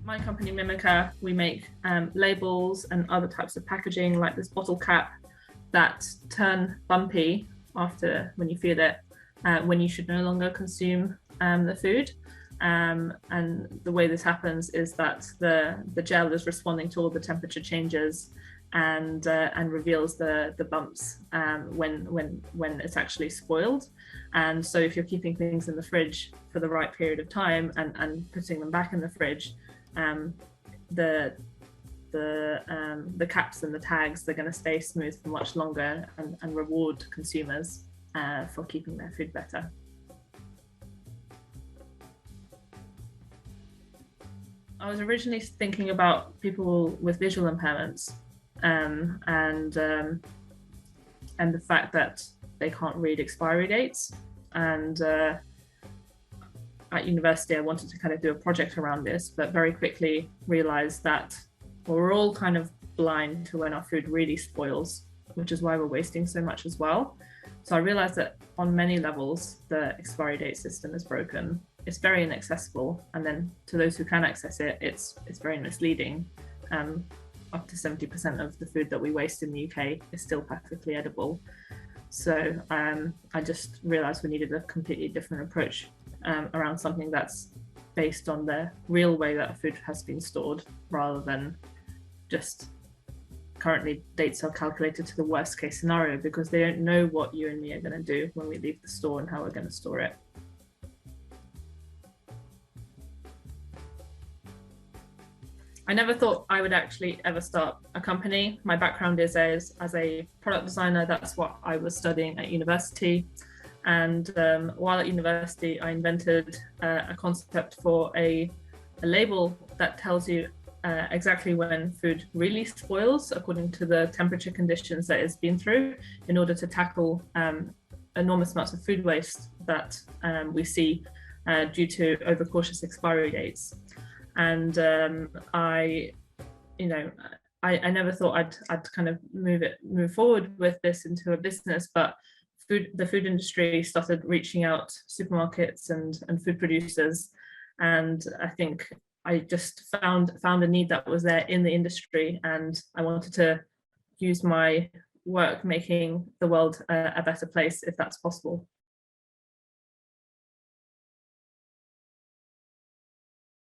My company Mimica, we make labels and other types of packaging, like this bottle cap that turn bumpy after when you feed it, when you should no longer consume the food. And the way this happens is that the gel is responding to all the temperature changes and reveals the bumps when it's actually spoiled. And so if you're keeping things in the fridge for the right period of time and putting them back in the fridge, the caps and the tags, they're going to stay smooth for much longer and reward consumers for keeping their food better. I was originally thinking about people with visual impairments and the fact that they can't read expiry dates. And at university, I wanted to kind of do a project around this, but very quickly realized that we're all kind of blind to when our food really spoils, which is why we're wasting so much as well. So I realized that on many levels, the expiry date system is broken. It's very inaccessible. And then to those who can access it, it's very misleading. Up to 70% of the food that we waste in the UK is still perfectly edible. So I just realized we needed a completely different approach around something that's based on the real way that food has been stored, rather than just currently dates are calculated to the worst case scenario, because they don't know what you and me are going to do when we leave the store and how we're going to store it. I never thought I would actually ever start a company. My background is as a product designer. That's what I was studying at university. And while at university, I invented a concept for a label that tells you exactly when food really spoils according to the temperature conditions that it's been through, in order to tackle enormous amounts of food waste that we see due to overcautious expiry dates. And I never thought I'd kind of move forward with this into a business, but the food industry started reaching out supermarkets and food producers, and I think I just found a need that was there in the industry, and I wanted to use my work making the world a better place, if that's possible.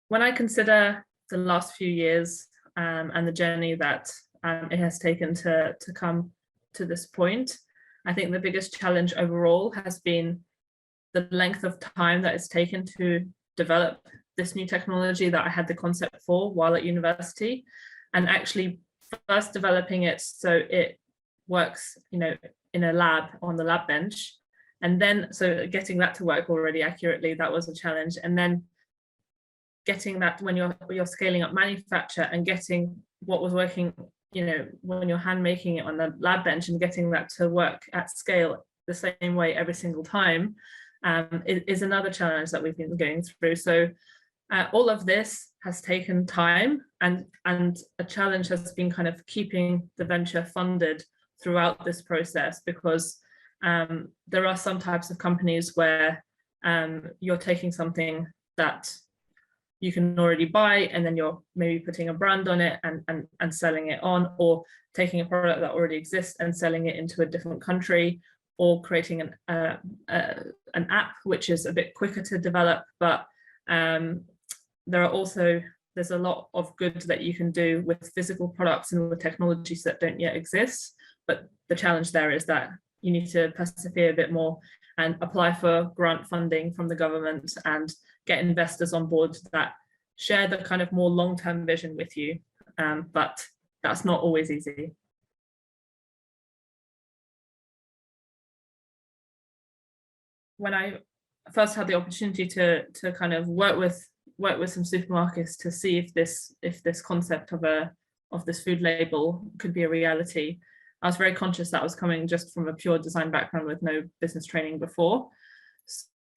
When I consider the last few years and the journey that it has taken to come to this point, I think the biggest challenge overall has been the length of time that it's taken to develop this new technology that I had the concept for while at university, and actually first developing it so it works, in a lab on the lab bench, and then so getting that to work already accurately, that was a challenge, and then getting that when you're scaling up manufacture and getting what was working, when you're hand making it on the lab bench and getting that to work at scale the same way every single time is another challenge that we've been going through. So all of this has taken time, and a challenge has been kind of keeping the venture funded throughout this process, because there are some types of companies where you're taking something that you can already buy, and then you're maybe putting a brand on it and selling it on, or taking a product that already exists and selling it into a different country, or creating an app which is a bit quicker to develop. But there's a lot of good that you can do with physical products and with technologies that don't yet exist. But the challenge there is that you need to persevere a bit more and apply for grant funding from the government and get investors on board that share the kind of more long-term vision with you. But that's not always easy. When I first had the opportunity to kind of work with some supermarkets to see if this concept of this food label could be a reality, I was very conscious that I was coming just from a pure design background with no business training before.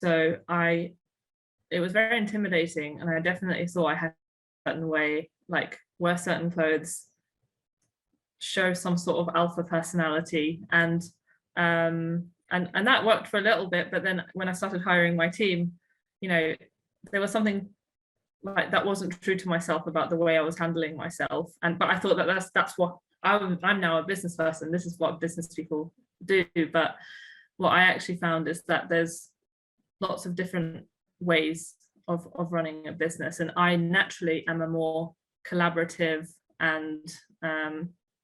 So it was very intimidating, and I definitely thought I had a certain way, like wear certain clothes, show some sort of alpha personality, and that worked for a little bit. But then when I started hiring my team, there was something like that wasn't true to myself about the way I was handling myself. But I thought that that's what I'm now a business person. This is what business people do. But what I actually found is that there's lots of different ways of running a business, and I naturally am a more collaborative and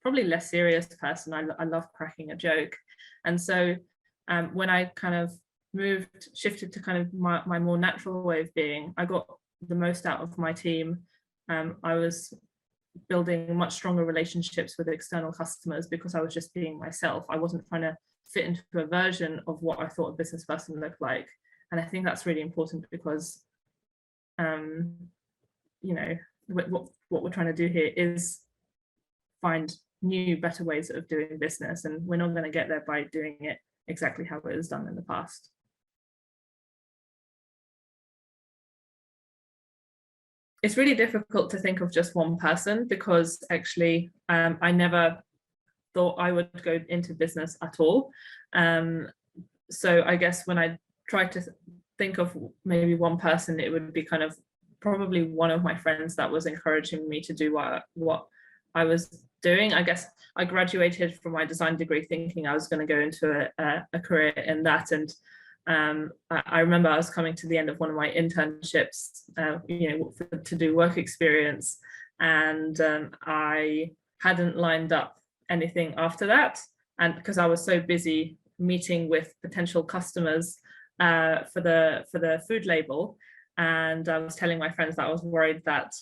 probably less serious person. I love cracking a joke, and so when I kind of shifted to kind of my more natural way of being, I got the most out of my team. I was building much stronger relationships with external customers because I was just being myself. I wasn't trying to fit into a version of what I thought a business person looked like. And I think that's really important because, you know, what we're trying to do here is find new, better ways of doing business. And we're not going to get there by doing it exactly how it was done in the past. It's really difficult to think of just one person because actually I never thought I would go into business at all. So I guess when I tried to think of maybe one person, it would be kind of probably one of my friends that was encouraging me to do what I was doing. I guess I graduated from my design degree thinking I was going to go into a career in that, and I remember I was coming to the end of one of my internships, you know, to do work experience, and I hadn't lined up anything after that, and because I was so busy meeting with potential customers for the food label, and I was telling my friends that I was worried that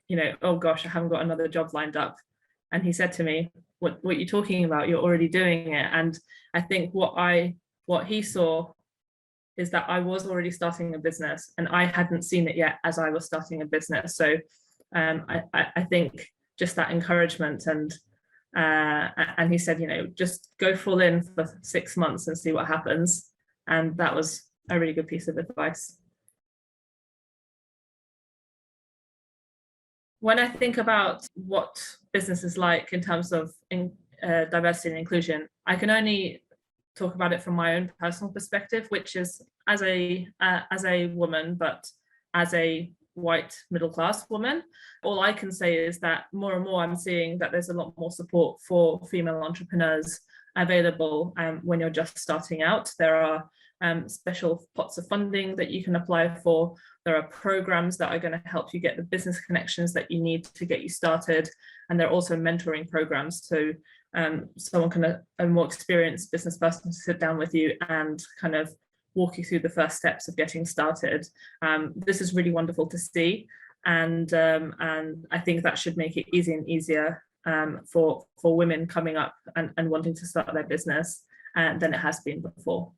you know, oh gosh, I haven't got another job lined up. And he said to me, what are you talking about? You're already doing it. And I think what he saw is that I was already starting a business and I hadn't seen it yet as I was starting a business. So I think just that encouragement, and he said, you know, just go full in for 6 months and see what happens. And that was a really good piece of advice. When I think about what business is like in terms of diversity and inclusion, I can only talk about it from my own personal perspective, which is as a woman, but as a white middle class woman. All I can say is that more and more I'm seeing that there's a lot more support for female entrepreneurs available when you're just starting out. There are special pots of funding that you can apply for. There are programs that are going to help you get the business connections that you need to get you started. And there are also mentoring programs to someone can, a more experienced business person, to sit down with you and kind of walk you through the first steps of getting started. This is really wonderful to see. And I think that should make it easier and easier for women coming up and wanting to start their business than it has been before.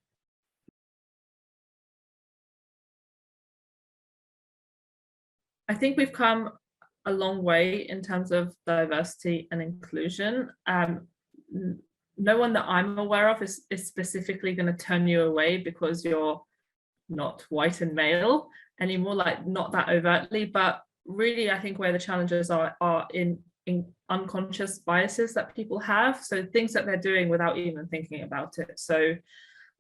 I think we've come a long way in terms of diversity and inclusion. No one that I'm aware of is specifically going to turn you away because you're not white and male anymore, like not that overtly, but really I think where the challenges are in unconscious biases that people have. So things that they're doing without even thinking about it. So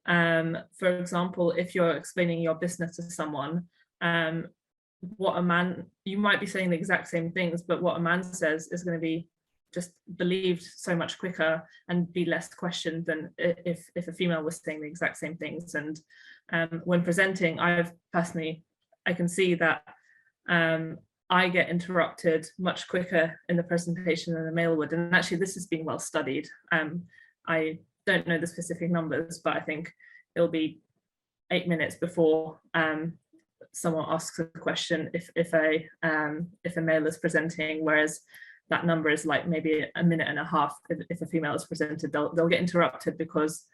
for example, if you're explaining your business to someone, you might be saying the exact same things, but what a man says is going to be just believed so much quicker and be less questioned than if a female was saying the exact same things. And when presenting, I can see that I get interrupted much quicker in the presentation than a male would. And actually this has been well studied. I don't know the specific numbers, but I think it'll be 8 minutes before someone asks a question if a male is presenting, whereas that number is like maybe a minute and a half if a female is presented. They'll get interrupted because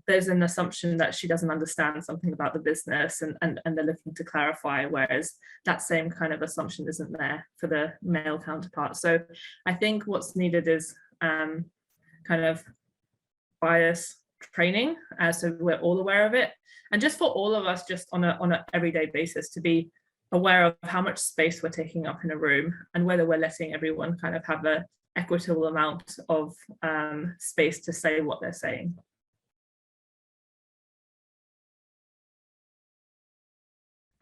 there's an assumption that she doesn't understand something about the business, and they're looking to clarify, whereas that same kind of assumption isn't there for the male counterpart. So I think what's needed is kind of bias training, so we're all aware of it, and just for all of us, just on a everyday basis, to be aware of how much space we're taking up in a room and whether we're letting everyone kind of have a equitable amount of space to say what they're saying.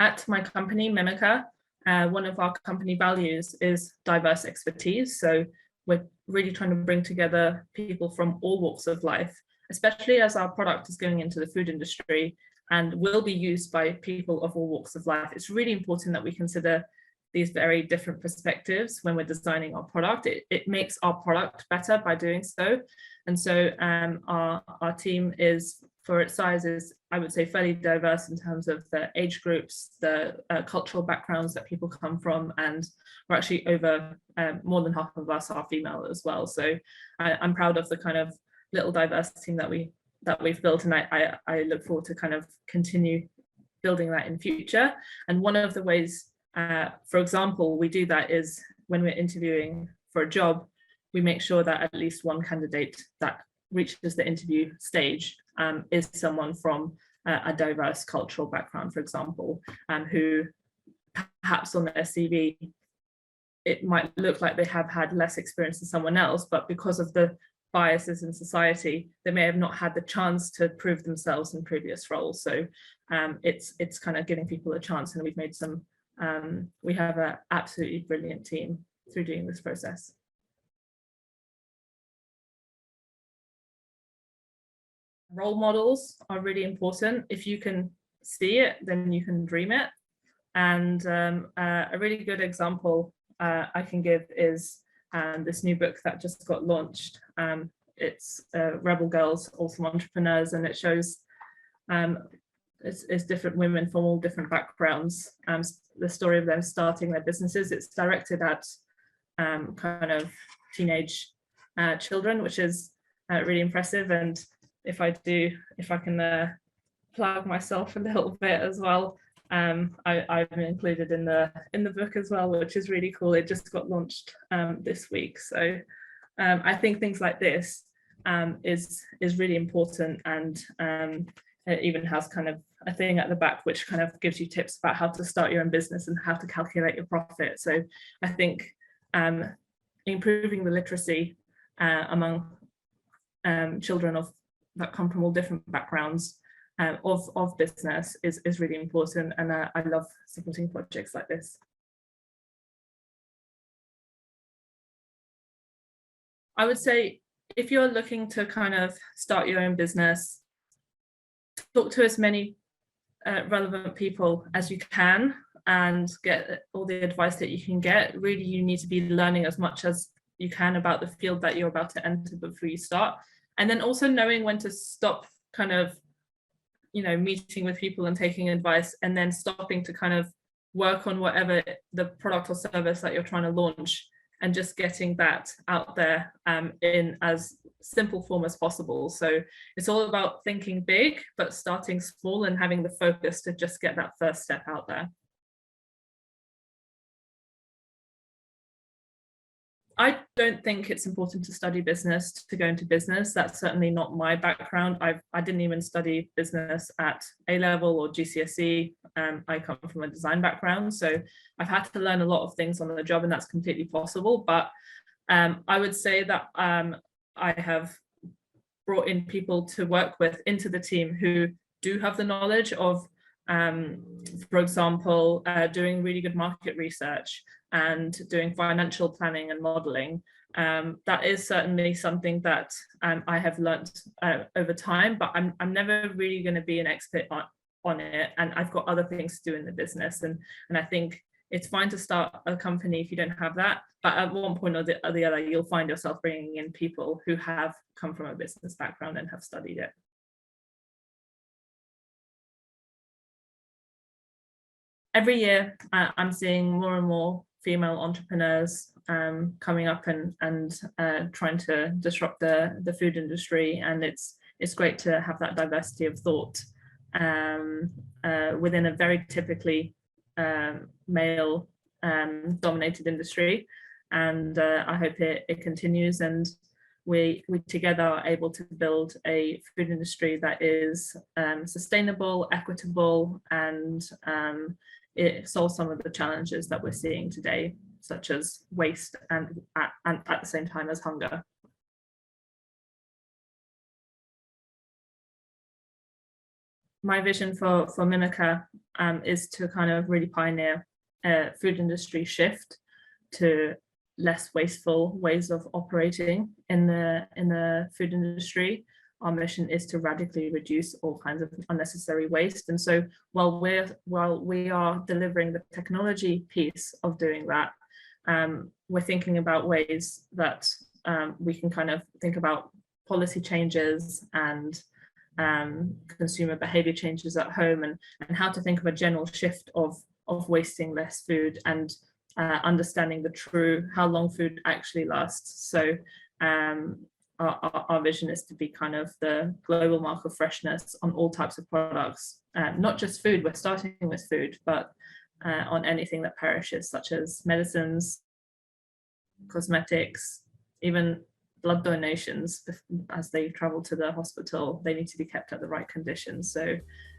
At my company, Mimica, one of our company values is diverse expertise. So we're really trying to bring together people from all walks of life, especially as our product is going into the food industry and will be used by people of all walks of life. It's really important that we consider these very different perspectives when we're designing our product. It makes our product better by doing so. And so our team is, for its size, is, I would say, fairly diverse in terms of the age groups, the cultural backgrounds that people come from, and we're actually over more than half of us are female as well. So I'm proud of the kind of little diverse team that we've built, and I look forward to kind of continue building that in future. And one of the ways, for example, we do that is when we're interviewing for a job, we make sure that at least one candidate that reaches the interview stage is someone from a diverse cultural background, for example, who perhaps on their CV, it might look like they have had less experience than someone else, but because of the biases in society, they may have not had the chance to prove themselves in previous roles. So it's kind of giving people a chance, and we've made some, we have an absolutely brilliant team through doing this process. Role models are really important. If you can see it, then you can dream it. And a really good example I can give is this new book that just got launched. It's Rebel Girls, Awesome Entrepreneurs, and it shows it's different women from all different backgrounds. The story of them starting their businesses. It's directed at kind of teenage children, which is really impressive. And if I can plug myself a little bit as well, I've been included in the book as well, which is really cool. It just got launched this week. So I think things like this is really important, and it even has kind of a thing at the back which kind of gives you tips about how to start your own business and how to calculate your profit. So I think improving the literacy among children that come from all different backgrounds of business is really important, and I love supporting projects like this. I would say if you're looking to kind of start your own business, talk to as many relevant people as you can and get all the advice that you can get. Really, you need to be learning as much as you can about the field that you're about to enter before you start. And then also knowing when to stop kind of, meeting with people and taking advice, and then stopping to kind of work on whatever the product or service that you're trying to launch, and just getting that out there in as simple form as possible. So it's all about thinking big, but starting small and having the focus to just get that first step out there. I don't think it's important to study business to go into business. That's certainly not my background. I didn't even study business at A-level or GCSE. I come from a design background, so I've had to learn a lot of things on the job, and that's completely possible. But I would say that I have brought in people to work with into the team who do have the knowledge of, for example, doing really good market research and doing financial planning and modeling. That is certainly something that I have learned over time, but I'm never really going to be an expert on it, and I've got other things to do in the business, and I think it's fine to start a company if you don't have that, but at one point or the other, you'll find yourself bringing in people who have come from a business background and have studied it. Every year, I'm seeing more and more female entrepreneurs coming up and trying to disrupt the food industry, and it's great to have that diversity of thought within a very typically male dominated industry, and I hope it continues, and we together are able to build a food industry that is sustainable, equitable, and it solves some of the challenges that we're seeing today, such as waste and at the same time as hunger. my vision for Mimica is to kind of really pioneer a food industry shift to less wasteful ways of operating in the food industry. Our mission is to radically reduce all kinds of unnecessary waste. And so while we are delivering the technology piece of doing that, we're thinking about ways that we can kind of think about policy changes and consumer behavior changes at home, and how to think of a general shift of wasting less food and understanding the true how long food actually lasts. So our vision is to be kind of the global mark of freshness on all types of products, not just food. We're starting with food, but on anything that perishes, such as medicines, cosmetics, even blood donations. As they travel to the hospital, they need to be kept at the right conditions. So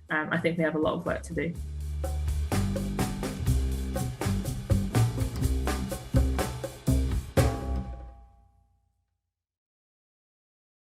I think we have a lot of work to do.